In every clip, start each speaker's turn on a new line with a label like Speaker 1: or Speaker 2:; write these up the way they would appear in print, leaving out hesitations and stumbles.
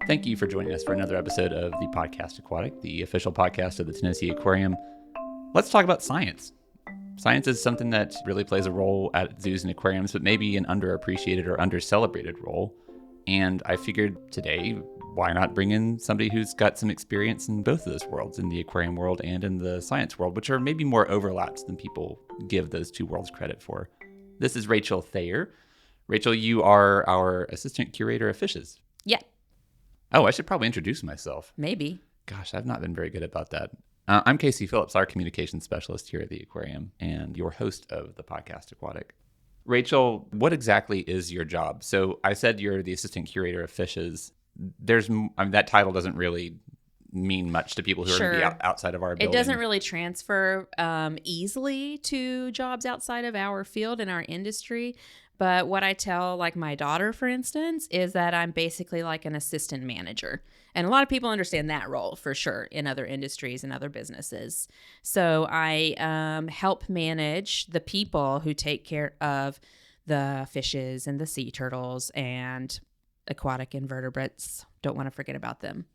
Speaker 1: Thank you for joining us for another episode of the Podcast Aquatic, the official podcast of the Tennessee Aquarium. Let's talk about science. Science is something that really plays a role at zoos and aquariums, but maybe an underappreciated or under-celebrated role. And I figured today, why not bring in somebody who's got some experience in both of those worlds, in the aquarium world and in the science world, which are maybe more overlaps than people give those two worlds credit for. This is Rachel Thayer. Rachel, you are our assistant curator of fishes.
Speaker 2: Yeah.
Speaker 1: Oh, I should probably introduce myself.
Speaker 2: Maybe.
Speaker 1: Gosh, I've not been very good about that. I'm Casey Phillips, our communications specialist here at the aquarium and your host of the Podcast Aquatic. Rachel, what exactly is your job? So I said you're the assistant curator of fishes. That title doesn't really mean much to people who are going to be outside of our building.
Speaker 2: It doesn't really transfer easily to jobs outside of our field and our industry. But what I tell, like my daughter, for instance, is that I'm basically like an assistant manager. And a lot of people understand that role for sure in other industries and other businesses. So I help manage the people who take care of the fishes and the sea turtles and aquatic invertebrates. Don't want to forget about them.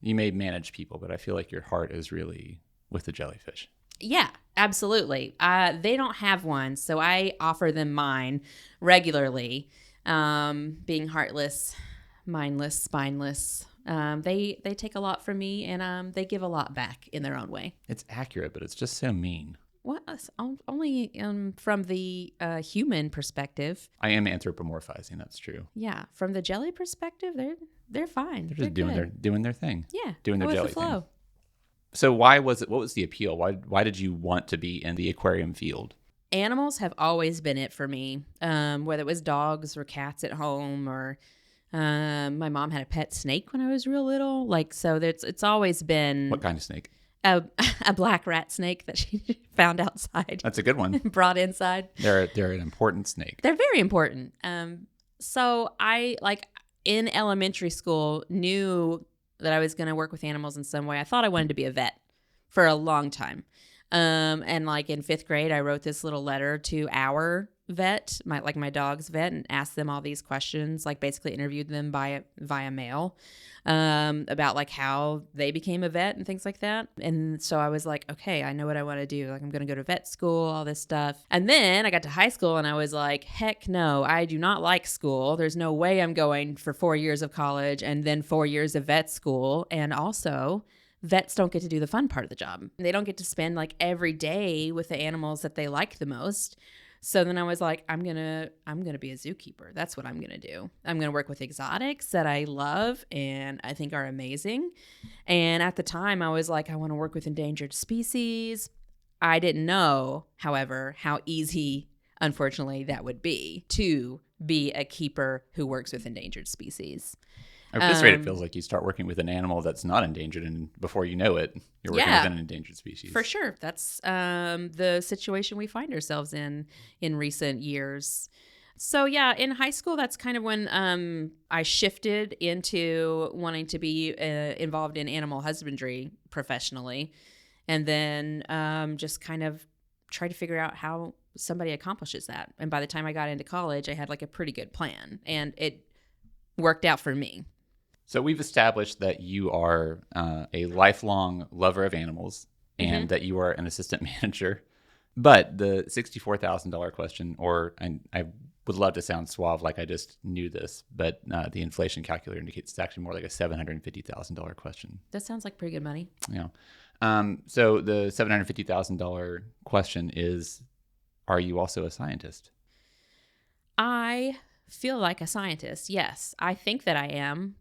Speaker 1: You may manage people, but I feel like your heart is really with the jellyfish.
Speaker 2: Yeah, absolutely. They don't have one, so I offer them mine regularly. Being heartless, mindless, spineless, they take a lot from me, and they give a lot back in their own way.
Speaker 1: It's accurate, but it's just so mean.
Speaker 2: What? Only from the human perspective.
Speaker 1: I am anthropomorphizing. That's true.
Speaker 2: Yeah, from the jelly perspective, they're fine.
Speaker 1: They're just doing their thing.
Speaker 2: Yeah,
Speaker 1: doing their jelly
Speaker 2: the flow.
Speaker 1: thing. So what was the appeal? Why did you want to be in the aquarium field?
Speaker 2: Animals have always been it for me, whether it was dogs or cats at home, or my mom had a pet snake when I was real little. So it's always been...
Speaker 1: What kind of snake?
Speaker 2: A black rat snake that she found outside.
Speaker 1: That's a good one.
Speaker 2: Brought inside.
Speaker 1: They're an important snake.
Speaker 2: They're very important. So I, in elementary school, knew that I was going to work with animals in some way. I thought I wanted to be a vet for a long time. And in 5th grade, I wrote this little letter to our vet, my dog's vet, and asked them all these questions, basically interviewed them via mail, about how they became a vet and things like that. And so I was like, okay, I know what I want to do. I'm going to go to vet school, all this stuff. And then I got to high school and I was like, heck no, I do not like school. There's no way I'm going for 4 years of college and then 4 years of vet school. And also, vets don't get to do the fun part of the job. They don't get to spend every day with the animals that they like the most. So then I was like, I'm gonna be a zookeeper. That's what I'm gonna do. I'm gonna work with exotics that I love and I think are amazing. And at the time I was like, I want to work with endangered species. I didn't know, however, how easy, unfortunately, that would be to be a keeper who works with endangered species.
Speaker 1: At this rate, it feels like you start working with an animal that's not endangered, and before you know it, you're working with an endangered species.
Speaker 2: For sure. That's the situation we find ourselves in recent years. So yeah, in high school, that's kind of when I shifted into wanting to be involved in animal husbandry professionally, and then just kind of try to figure out how somebody accomplishes that. And by the time I got into college, I had a pretty good plan, and it worked out for me.
Speaker 1: So we've established that you are a lifelong lover of animals and that you are an assistant manager. But the $64,000 question, and I would love to sound suave like I just knew this, but the inflation calculator indicates it's actually more like a $750,000 question.
Speaker 2: That sounds like pretty good money.
Speaker 1: Yeah. So the $750,000 question is, are you also a scientist?
Speaker 2: I feel like a scientist. Yes, I think that I am.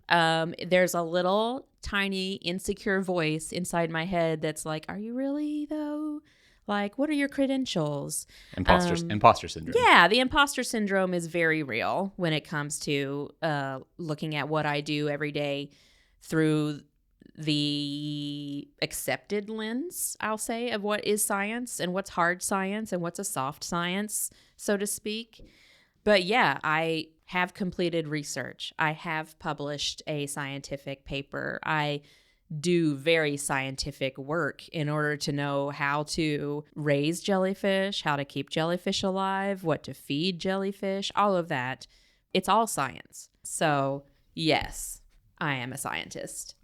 Speaker 2: There's a little tiny insecure voice inside my head that's like, are you really though? What are your credentials?
Speaker 1: Imposter syndrome.
Speaker 2: Yeah, the imposter syndrome is very real when it comes to looking at what I do every day through the accepted lens, I'll say, of what is science and what's hard science and what's a soft science, so to speak. But yeah, I have completed research. I have published a scientific paper. I do very scientific work in order to know how to raise jellyfish, how to keep jellyfish alive, what to feed jellyfish, all of that. It's all science. So yes, I am a scientist.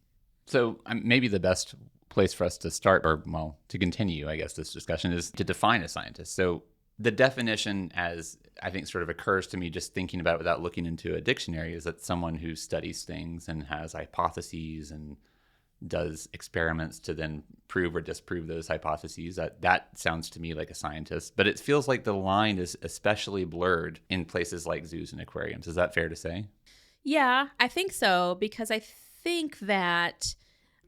Speaker 1: So maybe the best place for us to start, or well, to continue, I guess, this discussion is to define a scientist. So the definition, as I think sort of occurs to me just thinking about it without looking into a dictionary, is that someone who studies things and has hypotheses and does experiments to then prove or disprove those hypotheses. That sounds to me like a scientist, but it feels like the line is especially blurred in places like zoos and aquariums. Is that fair to say?
Speaker 2: Yeah, I think so, because I think that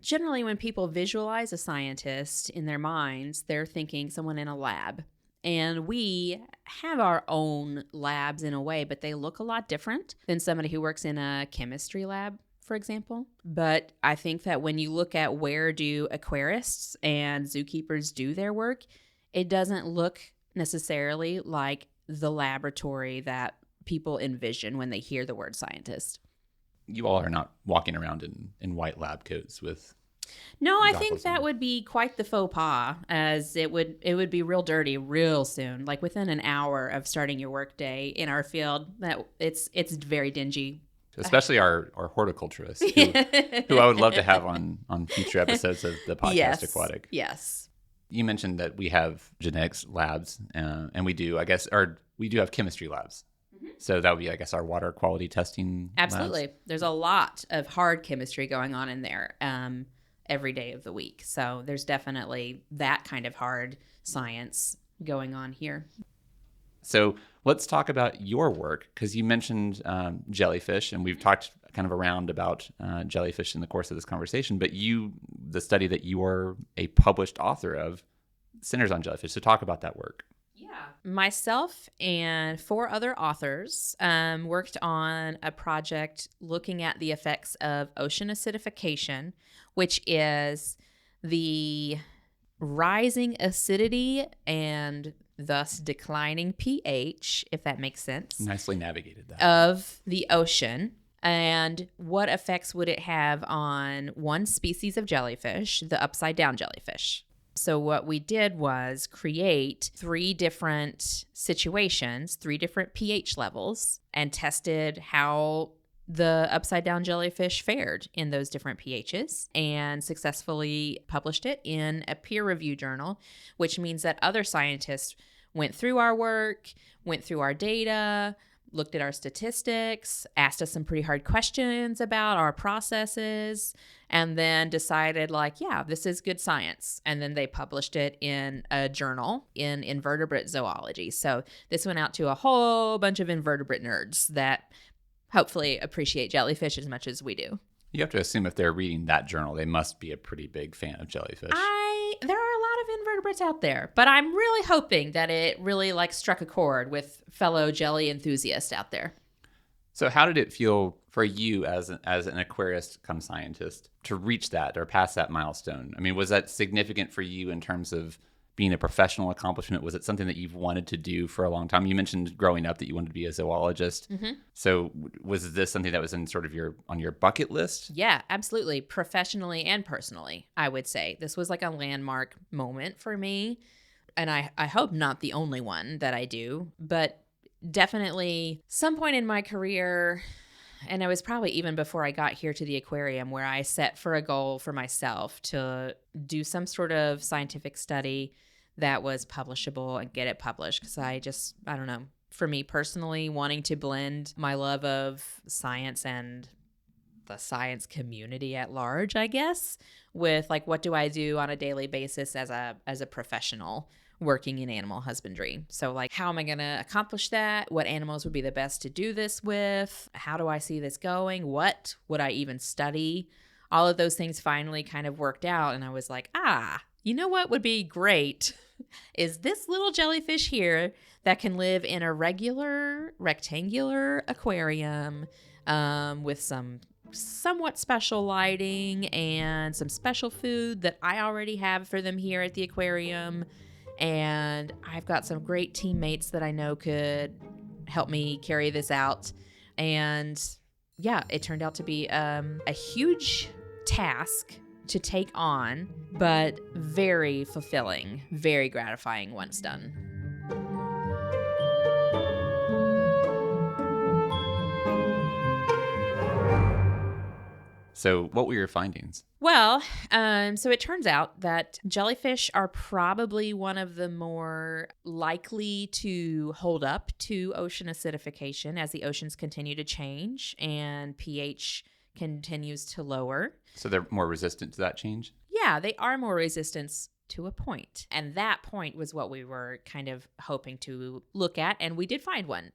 Speaker 2: generally when people visualize a scientist in their minds, they're thinking someone in a lab. And we have our own labs in a way, but they look a lot different than somebody who works in a chemistry lab, for example. But I think that when you look at where do aquarists and zookeepers do their work, it doesn't look necessarily like the laboratory that people envision when they hear the word scientist.
Speaker 1: You all are not walking around in white lab coats with...
Speaker 2: No, I think that would be quite the faux pas, as it would be real dirty real soon. Like within an hour of starting your workday in our field, that it's very dingy.
Speaker 1: Especially our horticulturists, who I would love to have on future episodes of the Podcast Aquatic.
Speaker 2: Yes.
Speaker 1: You mentioned that we have genetics labs, and we do have chemistry labs. So that would be, I guess, our water quality testing
Speaker 2: Absolutely.
Speaker 1: labs.
Speaker 2: There's a lot of hard chemistry going on in there every day of the week. So there's definitely that kind of hard science going on here.
Speaker 1: So let's talk about your work, because you mentioned jellyfish, and we've talked kind of around about jellyfish in the course of this conversation, but the study that you are a published author of centers on jellyfish. So talk about that work.
Speaker 2: Myself and 4 other authors worked on a project looking at the effects of ocean acidification, which is the rising acidity and thus declining pH, if that makes sense.
Speaker 1: Nicely navigated that.
Speaker 2: Of the ocean. And what effects would it have on one species of jellyfish, the upside down jellyfish? So what we did was create 3 different situations, 3 different pH levels, and tested how the upside down jellyfish fared in those different pHs, and successfully published it in a peer review journal, which means that other scientists went through our work, went through our data, looked at our statistics, asked us some pretty hard questions about our processes, and then decided yeah, this is good science. And then they published it in a journal in invertebrate zoology. So this went out to a whole bunch of invertebrate nerds that hopefully appreciate jellyfish as much as we do.
Speaker 1: You have to assume if they're reading that journal, they must be a pretty big fan of jellyfish.
Speaker 2: There are a lot of invertebrates out there, but I'm really hoping that it really struck a chord with fellow jelly enthusiasts out there.
Speaker 1: So how did it feel for you as an aquarist come scientist to reach that or pass that milestone? I mean, was that significant for you in terms of being a professional accomplishment? Was it something that you've wanted to do for a long time? You mentioned growing up that you wanted to be a zoologist. Mm-hmm. So was this something that was in sort of on your bucket list?
Speaker 2: Yeah, absolutely. Professionally and personally, I would say. This was like a landmark moment for me. And I hope not the only one that I do, but definitely some point in my career, and it was probably even before I got here to the aquarium, where I set for a goal for myself to do some sort of scientific study that was publishable and get it published. Because I don't know, for me personally, wanting to blend my love of science and the science community at large, I guess, with what do I do on a daily basis as a professional working in animal husbandry. So how am I going to accomplish that? What animals would be the best to do this with? How do I see this going? What would I even study? All of those things finally kind of worked out. And I was like, you know what would be great is this little jellyfish here that can live in a regular rectangular aquarium with some somewhat special lighting and some special food that I already have for them here at the aquarium. And I've got some great teammates that I know could help me carry this out. And yeah, it turned out to be a huge task to take on, but very fulfilling, very gratifying once done.
Speaker 1: So what were your findings?
Speaker 2: Well, so it turns out that jellyfish are probably one of the more likely to hold up to ocean acidification as the oceans continue to change and pH continues to lower.
Speaker 1: So they're more resistant to that change?
Speaker 2: Yeah, they are more resistant to a point. And that point was what we were kind of hoping to look at. And we did find one.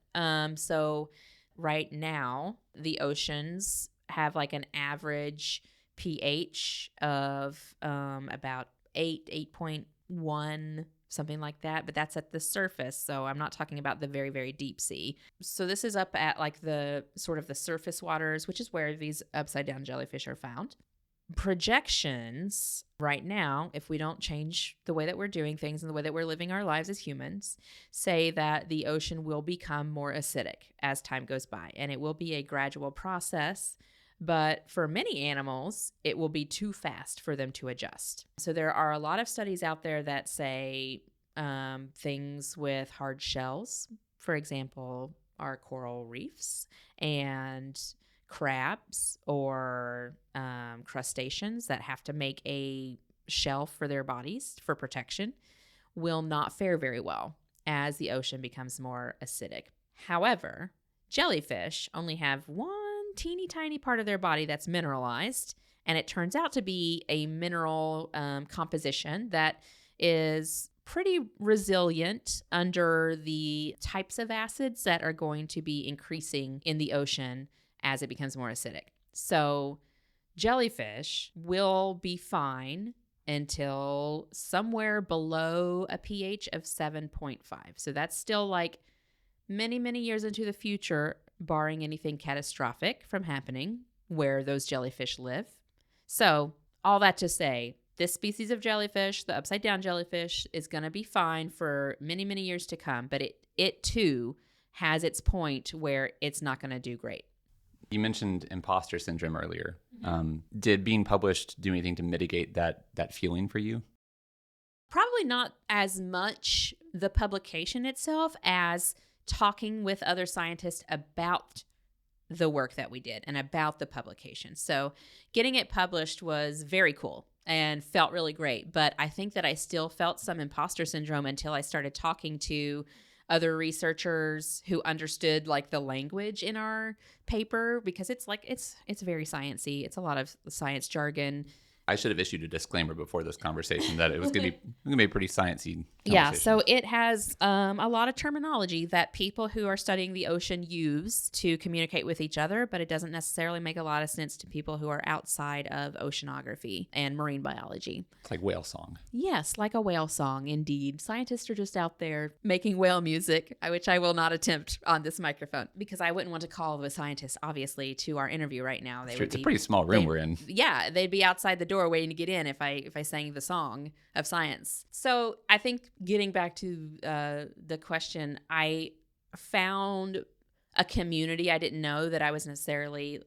Speaker 2: So right now, the oceans have like an average pH of about 8.1, something like that. But that's at the surface. So I'm not talking about the very, very deep sea. So this is up at like the sort of the surface waters, which is where these upside down jellyfish are found. Projections right now, if we don't change the way that we're doing things and the way that we're living our lives as humans, say that the ocean will become more acidic as time goes by. And it will be a gradual process, but for many animals, it will be too fast for them to adjust. So there are a lot of studies out there that say things with hard shells, for example, our coral reefs and crabs or crustaceans that have to make a shell for their bodies for protection will not fare very well as the ocean becomes more acidic. However, jellyfish only have one teeny tiny part of their body that's mineralized, and it turns out to be a mineral composition that is pretty resilient under the types of acids that are going to be increasing in the ocean as it becomes more acidic. So jellyfish will be fine until somewhere below a pH of 7.5. So that's still like many, many years into the future, barring anything catastrophic from happening where those jellyfish live. So all that to say, this species of jellyfish, the upside down jellyfish, is going to be fine for many, many years to come. But it too has its point where it's not going to do great.
Speaker 1: You mentioned imposter syndrome earlier. Did being published do anything to mitigate that feeling for you?
Speaker 2: Probably not as much the publication itself as talking with other scientists about the work that we did and about the publication. So getting it published was very cool and felt really great. But I think that I still felt some imposter syndrome until I started talking to other researchers who understood like the language in our paper, because it's like it's very sciencey. It's a lot of science jargon.
Speaker 1: I should have issued a disclaimer before this conversation that it was going to be a pretty sciencey conversation.
Speaker 2: Yeah, so it has a lot of terminology that people who are studying the ocean use to communicate with each other, but it doesn't necessarily make a lot of sense to people who are outside of oceanography and marine biology.
Speaker 1: It's like whale song.
Speaker 2: Yes, like a whale song, indeed. Scientists are just out there making whale music, which I will not attempt on this microphone because I wouldn't want to call the scientists, obviously, to our interview right now.
Speaker 1: It's a pretty small room we're in.
Speaker 2: Yeah, they'd be outside the door waiting to get in if I sang the song of science. So I think getting back to the question, I found a community I didn't know that I was necessarily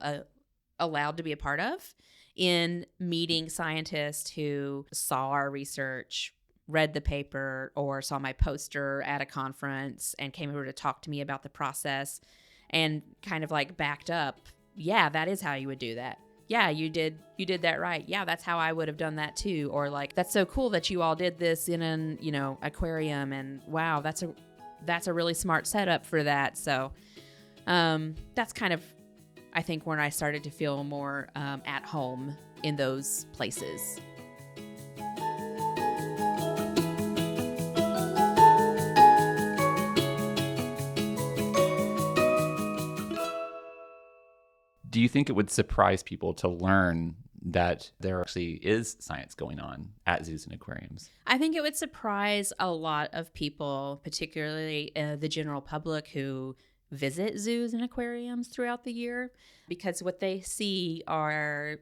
Speaker 2: allowed to be a part of in meeting scientists who saw our research, read the paper, or saw my poster at a conference and came over to talk to me about the process and kind of like backed up. Yeah, that is how you would do that. Yeah, you did that right. Yeah, that's how I would have done that too. Or like, that's so cool that you all did this in an, aquarium, and wow, that's a really smart setup for that. So that's kind of, I think, when I started to feel more at home in those places.
Speaker 1: Do you think it would surprise people to learn that there actually is science going on at zoos and aquariums?
Speaker 2: I think it would surprise a lot of people, particularly the general public who visit zoos and aquariums throughout the year, because what they see are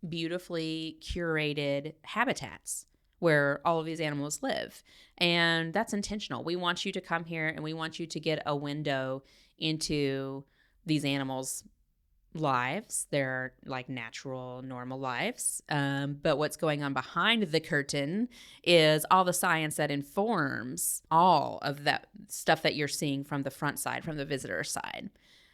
Speaker 2: beautifully curated habitats where all of these animals live. And that's intentional. We want you to come here and we want you to get a window into these animals' lives, their like natural, normal lives. But what's going on behind the curtain is all the science that informs all of that stuff that you're seeing from the front side, from the visitor side.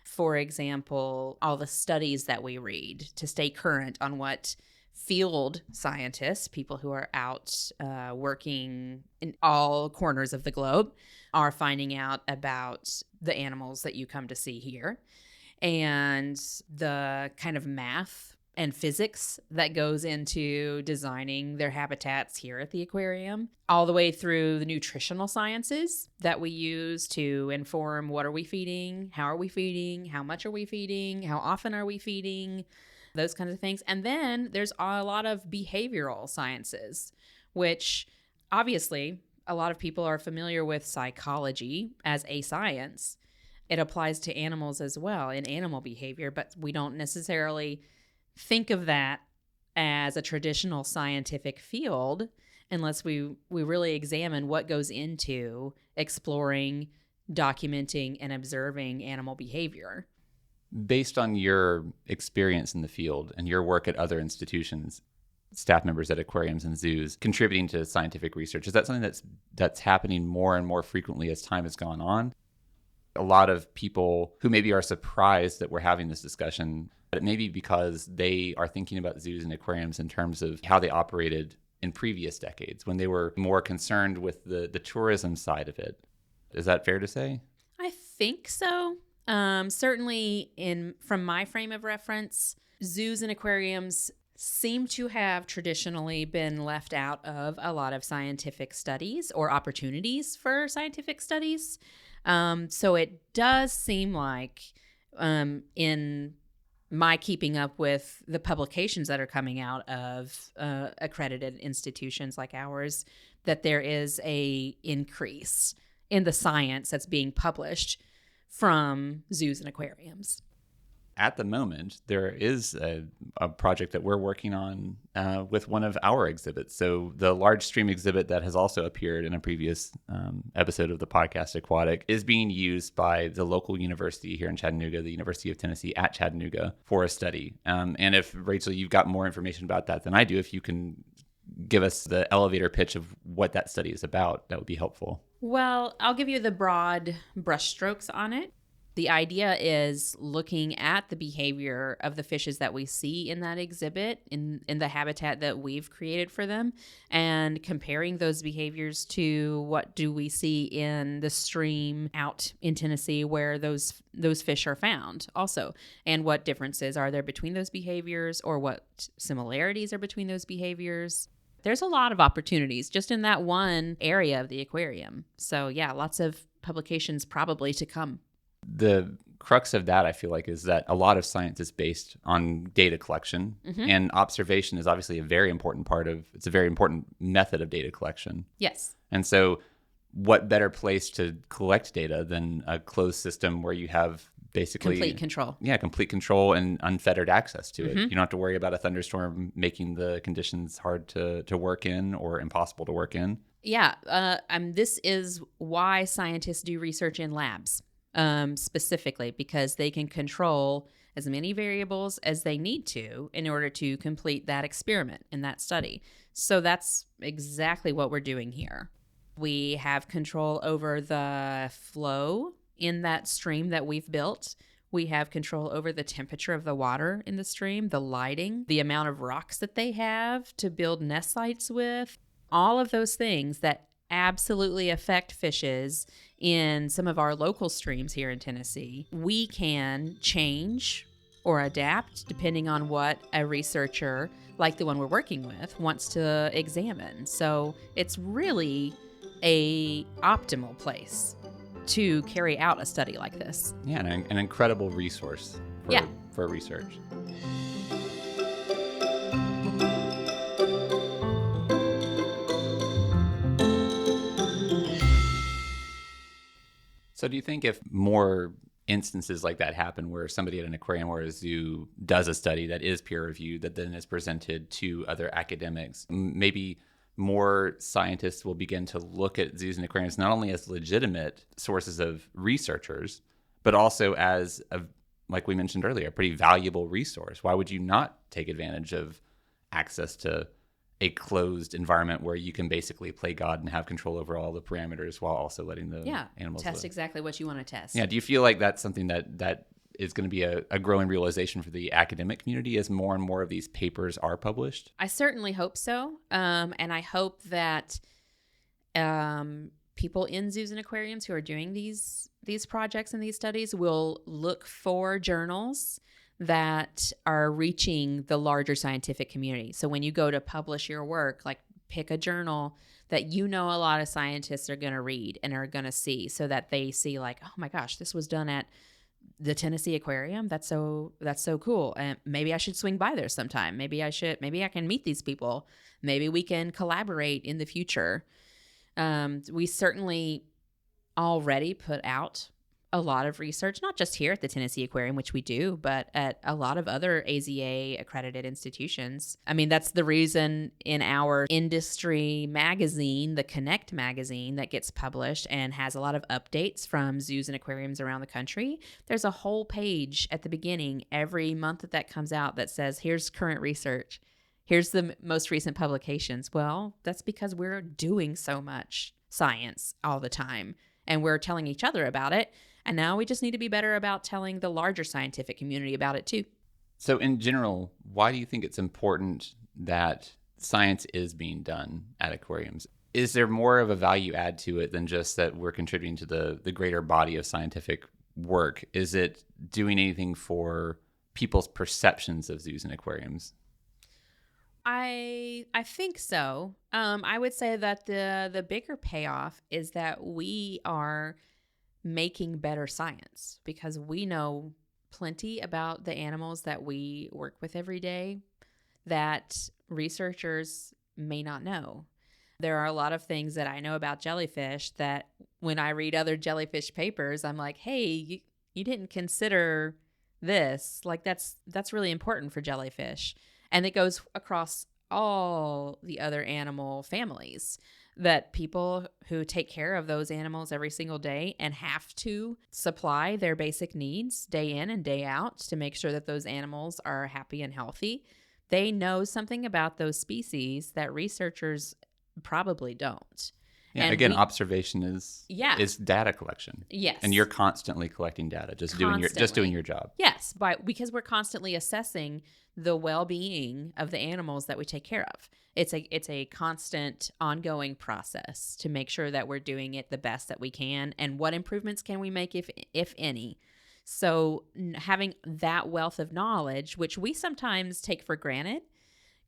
Speaker 2: for example, all the studies that we read to stay current on what field scientists, people who are out working in all corners of the globe, are finding out about the animals that you come to see here, and the kind of math and physics that goes into designing their habitats here at the aquarium, all the way through the nutritional sciences that we use to inform what are we feeding, how are we feeding, how much are we feeding, how often are we feeding, those kinds of things. And then there's a lot of behavioral sciences, which obviously a lot of people are familiar with psychology as a science. It applies to animals as well in animal behavior, but we don't necessarily think of that as a traditional scientific field unless we really examine what goes into exploring, documenting, and observing animal behavior.
Speaker 1: Based on your experience in the field and your work at other institutions, staff members at aquariums and zoos contributing to scientific research, is that something that's happening more and more frequently as time has gone on? A lot of people who maybe are surprised that we're having this discussion, but it may be because they are thinking about zoos and aquariums in terms of how they operated in previous decades when they were more concerned with the tourism side of it. Is that fair to say?
Speaker 2: I think so. Certainly from my frame of reference, zoos and aquariums seem to have traditionally been left out of a lot of scientific studies or opportunities for scientific studies. So it does seem like in my keeping up with the publications that are coming out of accredited institutions like ours, that there is a increase in the science that's being published from zoos and aquariums.
Speaker 1: At the moment, there is a project that we're working on with one of our exhibits. So the large stream exhibit that has also appeared in a previous episode of the Podcast Aquatic is being used by the local university here in Chattanooga, the University of Tennessee at Chattanooga, for a study. And if, Rachel, you've got more information about that than I do, if you can give us the elevator pitch of what that study is about, that would be helpful.
Speaker 2: Well, I'll give you the broad brushstrokes on it. The idea is looking at the behavior of the fishes that we see in that exhibit, in the habitat that we've created for them, and comparing those behaviors to what do we see in the stream out in Tennessee where those fish are found also, and what differences are there between those behaviors or what similarities are between those behaviors. There's a lot of opportunities just in that one area of the aquarium. So yeah, lots of publications probably to come.
Speaker 1: The crux of that, I feel like, is that a lot of science is based on data collection, and observation is obviously a very important method of data collection.
Speaker 2: Yes.
Speaker 1: And so what better place to collect data than a closed system where you have basically
Speaker 2: complete control. Yeah,
Speaker 1: complete control and unfettered access to it. You don't have to worry about a thunderstorm making the conditions hard to work in or impossible to work in.
Speaker 2: Yeah. This is why scientists do research in labs. Specifically because they can control as many variables as they need to in order to complete that experiment in that study. So that's exactly what we're doing here. We have control over the flow in that stream that we've built. We have control over the temperature of the water in the stream, the lighting, the amount of rocks that they have to build nest sites with, all of those things that absolutely affect fishes in some of our local streams here in Tennessee. We can change or adapt depending on what a researcher like the one we're working with wants to examine. So it's really a optimal place to carry out a study like this.
Speaker 1: Yeah, an incredible resource for research. So do you think if more instances like that happen where somebody at an aquarium or a zoo does a study that is peer-reviewed that then is presented to other academics, maybe more scientists will begin to look at zoos and aquariums not only as legitimate sources of researchers, but also as, like we mentioned earlier, a pretty valuable resource? Why would you not take advantage of access to a closed environment where you can basically play God and have control over all the parameters while also letting the animals
Speaker 2: test
Speaker 1: live?
Speaker 2: Exactly what you want to test.
Speaker 1: Yeah. Do you feel like that's something that is going to be a growing realization for the academic community as more and more of these papers are published?
Speaker 2: I certainly hope so. And I hope that people in zoos and aquariums who are doing these projects and these studies will look for journals that are reaching the larger scientific community. So when you go to publish your work, like pick a journal that a lot of scientists are going to read and are going to see, so that they see like, oh my gosh, this was done at the Tennessee Aquarium. That's so cool. And maybe I should swing by there sometime. Maybe I can meet these people. Maybe we can collaborate in the future. We certainly already put out a lot of research, not just here at the Tennessee Aquarium, which we do, but at a lot of other AZA accredited institutions. I mean, that's the reason in our industry magazine, the Connect magazine that gets published and has a lot of updates from zoos and aquariums around the country. There's a whole page at the beginning every month that comes out that says, here's current research. Here's the most recent publications. Well, that's because we're doing so much science all the time and we're telling each other about it. And now we just need to be better about telling the larger scientific community about it too.
Speaker 1: So in general, why do you think it's important that science is being done at aquariums? Is there more of a value add to it than just that we're contributing to the greater body of scientific work? Is it doing anything for people's perceptions of zoos and aquariums?
Speaker 2: I think so. I would say that the bigger payoff is that we are making better science because we know plenty about the animals that we work with every day that researchers may not know. There are a lot of things that I know about jellyfish that when I read other jellyfish papers, I'm like, hey, you didn't consider this. Like that's really important for jellyfish. And it goes across all the other animal families, that people who take care of those animals every single day and have to supply their basic needs day in and day out to make sure that those animals are happy and healthy, they know something about those species that researchers probably don't.
Speaker 1: Yeah, and again, observation is data collection.
Speaker 2: Yes.
Speaker 1: And you're constantly collecting data, doing your job.
Speaker 2: Yes, because we're constantly assessing the well-being of the animals that we take care of. It's a constant ongoing process to make sure that we're doing it the best that we can, and what improvements can we make if any. So having that wealth of knowledge, which we sometimes take for granted,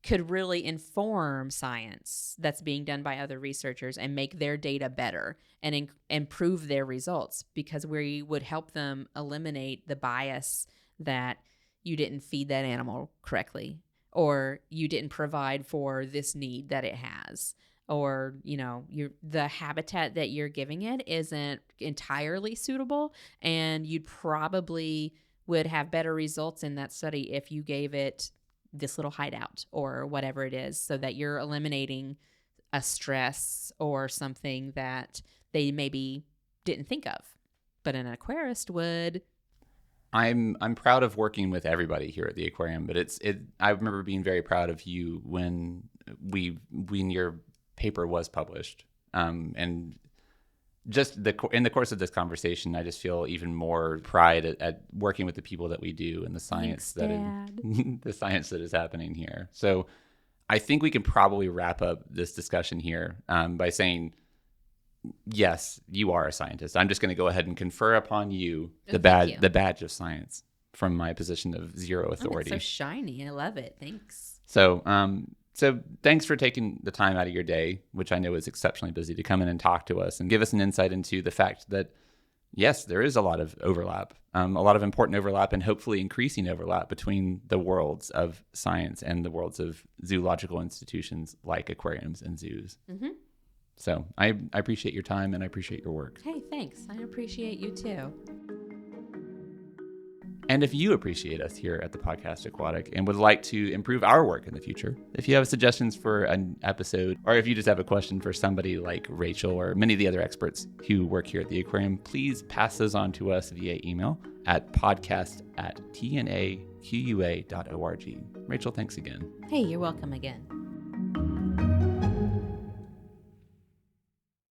Speaker 2: could really inform science that's being done by other researchers and make their data better and improve their results, because we would help them eliminate the bias that you didn't feed that animal correctly, or you didn't provide for this need that it has, or the habitat that you're giving it isn't entirely suitable, and you'd probably would have better results in that study if you gave it this little hideout or whatever it is, so that you're eliminating a stress or something that they maybe didn't think of, but an aquarist would.
Speaker 1: I'm proud of working with everybody here at the aquarium, but I remember being very proud of you when your paper was published, and just in the course of this conversation, I just feel even more pride at working with the people that we do and the science the science that is happening here. So I think we can probably wrap up this discussion here by saying, yes, you are a scientist. I'm just going to go ahead and confer upon you the badge of science from my position of zero authority.
Speaker 2: Oh, it's so shiny. I love it. Thanks.
Speaker 1: So thanks for taking the time out of your day, which I know is exceptionally busy, to come in and talk to us and give us an insight into the fact that, yes, there is a lot of overlap, a lot of important overlap, and hopefully increasing overlap between the worlds of science and the worlds of zoological institutions like aquariums and zoos. Mm-hmm. So I appreciate your time and I appreciate your work.
Speaker 2: Hey, thanks. I appreciate you too.
Speaker 1: And if you appreciate us here at the Podcast Aquatic and would like to improve our work in the future, if you have suggestions for an episode, or if you just have a question for somebody like Rachel or many of the other experts who work here at the aquarium, please pass those on to us via email at podcast@tnaqua.org. Rachel, thanks again.
Speaker 2: Hey, you're welcome again.